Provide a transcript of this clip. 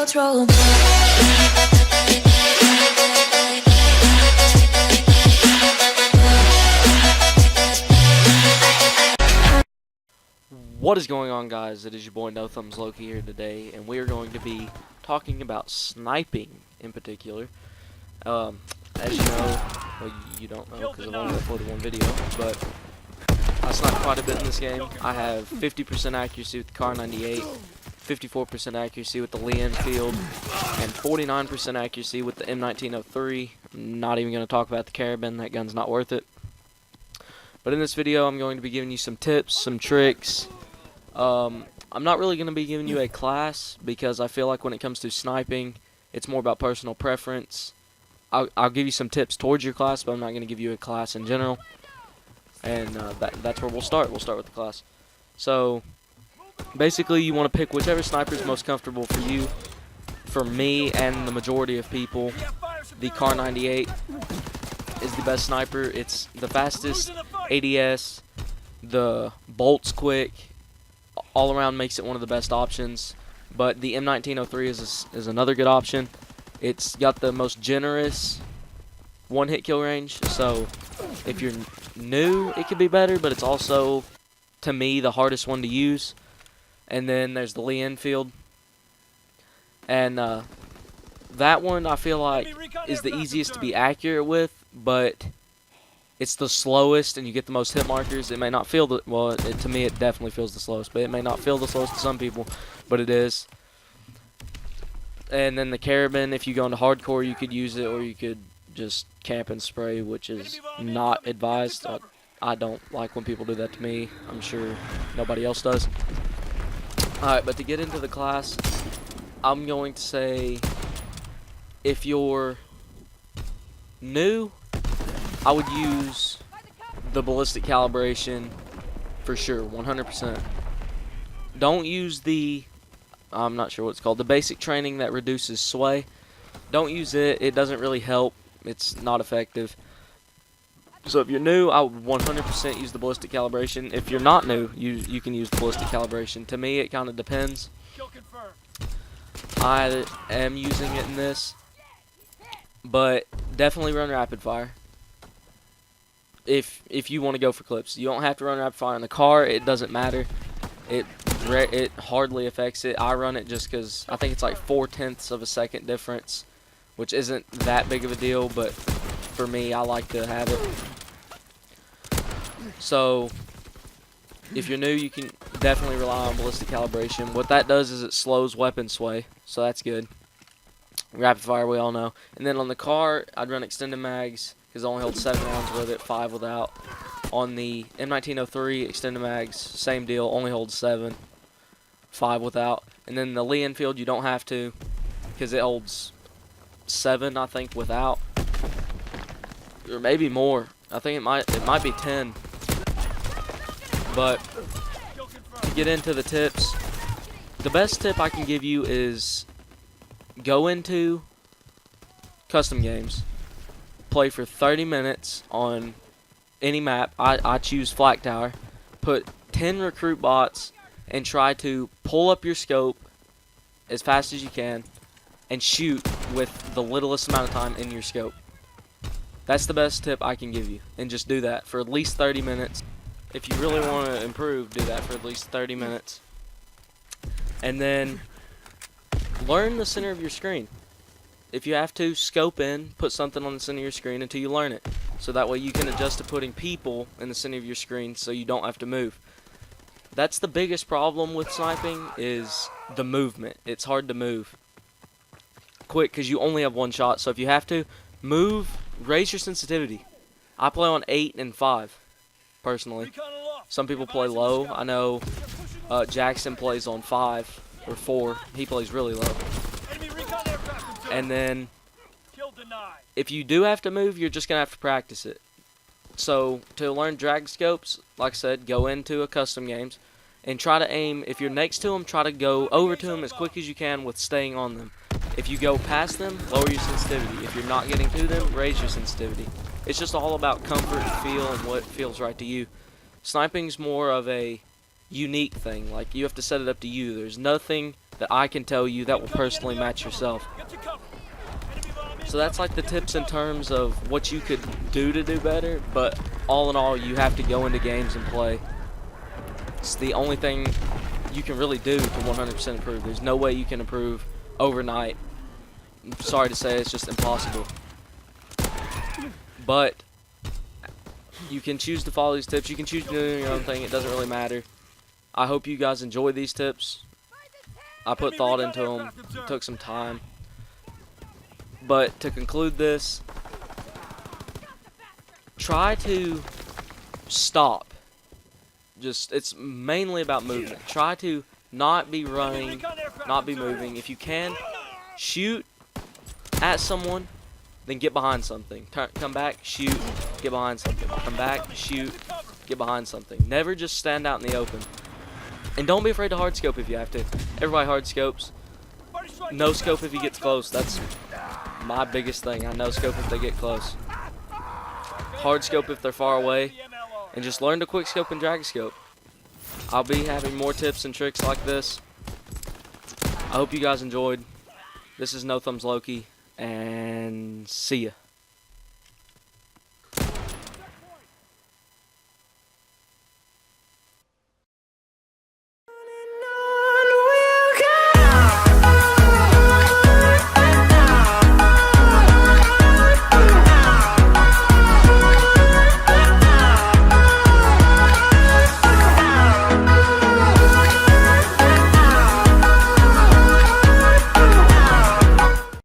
outro. What is going on, guys? It is your boy No Thumbs Loki here today, and we are going to be talking about sniping in particular. As you know, well, you don't know because I've only uploaded one video, but I snipe quite a bit in this game. I have 50% accuracy with the Car 98, 54% accuracy with the Lee Enfield, and 49% accuracy with the M1903. I'm not even going to talk about the Carabin. That gun's not worth it. But in this video, I'm going to be giving you some tips, some tricks. I'm not really going to be giving you a class because I feel like when it comes to sniping, it's more about personal preference. I'll give you some tips towards your class, but I'm not going to give you a class in general. And that's where we'll start. We'll start with the class. So, basically, you want to pick whichever sniper is most comfortable for you. For me and the majority of people, the Car 98 is the best sniper. It's the fastest ADS. The bolt's quick. All around makes it one of the best options. But the M1903 is another good option. It's got the most generous one-hit kill range. So if you're new, it could be better. But it's also, to me, the hardest one to use. And then there's the Lee Enfield. And that one I feel like is the easiest to be accurate with, but it's the slowest and you get the most hit markers. It may not feel the, well, to me it definitely feels the slowest, but it may not feel the slowest to some people, but it is. And then the Carabin, if you go into hardcore, you could use it, or you could just camp and spray, which is not advised. I don't like when people do that to me. I'm sure nobody else does. Alright, but to get into the class, I'm going to say, if you're new, I would use the ballistic calibration for sure, 100%. Don't use the, I'm not sure what it's called, the basic training that reduces sway. Don't use it. It doesn't really help. It's not effective. So if you're new, I would 100% use the ballistic calibration. If you're not new, you can use the ballistic calibration. To me, it kind of depends. I am using it in this, but definitely run rapid fire. If you want to go for clips, you don't have to run rapid fire in the car. It doesn't matter. It hardly affects it. I run it just because I think it's like 0.4 of a second difference, which isn't that big of a deal, but for me, I like to have it. So if you're new, you can definitely rely on ballistic calibration. What that does is it slows weapon sway, so that's good. Rapid fire, we all know. And then on the car, I'd run extended mags because it only holds 7 rounds with it, 5 without. On the M1903 extended mags, same deal, only holds 7, 5 without. And then the Lee Enfield, you don't have to because it holds 7, I think, without, or maybe more. I think it might be 10. But to get into the tips, the best tip I can give you is go into custom games, play for 30 minutes on any map. I choose Flak Tower, put 10 recruit bots, and try to pull up your scope as fast as you can and shoot with the littlest amount of time in your scope. That's the best tip I can give you, and just do that for at least 30 minutes. If you really want to improve, do that for at least 30 minutes. And then learn the center of your screen. If you have to, scope in, put something on the center of your screen until you learn it. So that way you can adjust to putting people in the center of your screen so you don't have to move. That's the biggest problem with sniping, is the movement. It's hard to move quick because you only have one shot. So if you have to move, raise your sensitivity. I play on 8 and 5. Personally, some people play low. I know Jackson plays on 5 or 4. He plays really low. And then if you do have to move, you're just gonna have to practice it. So to learn drag scopes, like I said, go into a custom games and try to aim. If you're next to them, try to go over to them as quick as you can with staying on them. If you go past them, lower your sensitivity. If you're not getting to them, raise your sensitivity. It's just all about comfort and feel and what feels right to you. Sniping's more of a unique thing. Like, you have to set it up to you. There's nothing that I can tell you that will personally match yourself. So that's like the tips in terms of what you could do to do better, but all in all, you have to go into games and play. It's the only thing you can really do to 100% improve. There's no way you can improve overnight. I'm sorry to say, it's just impossible. But you can choose to follow these tips. You can choose to do your own thing. It doesn't really matter. I hope you guys enjoy these tips. I put thought into them. It took some time. But to conclude this, try to stop. It's mainly about movement. Try to not be running, not be moving. If you can, shoot at someone, then get behind something. Come back, shoot, get behind something. Come back, shoot, get behind something. Never just stand out in the open. And don't be afraid to hard scope if you have to. Everybody hard scopes. No scope if he gets close. That's my biggest thing. I no scope if they get close. Hard scope if they're far away. And just learn to quick scope and drag scope. I'll be having more tips and tricks like this. I hope you guys enjoyed. This is No Thumbs Loki, and see ya.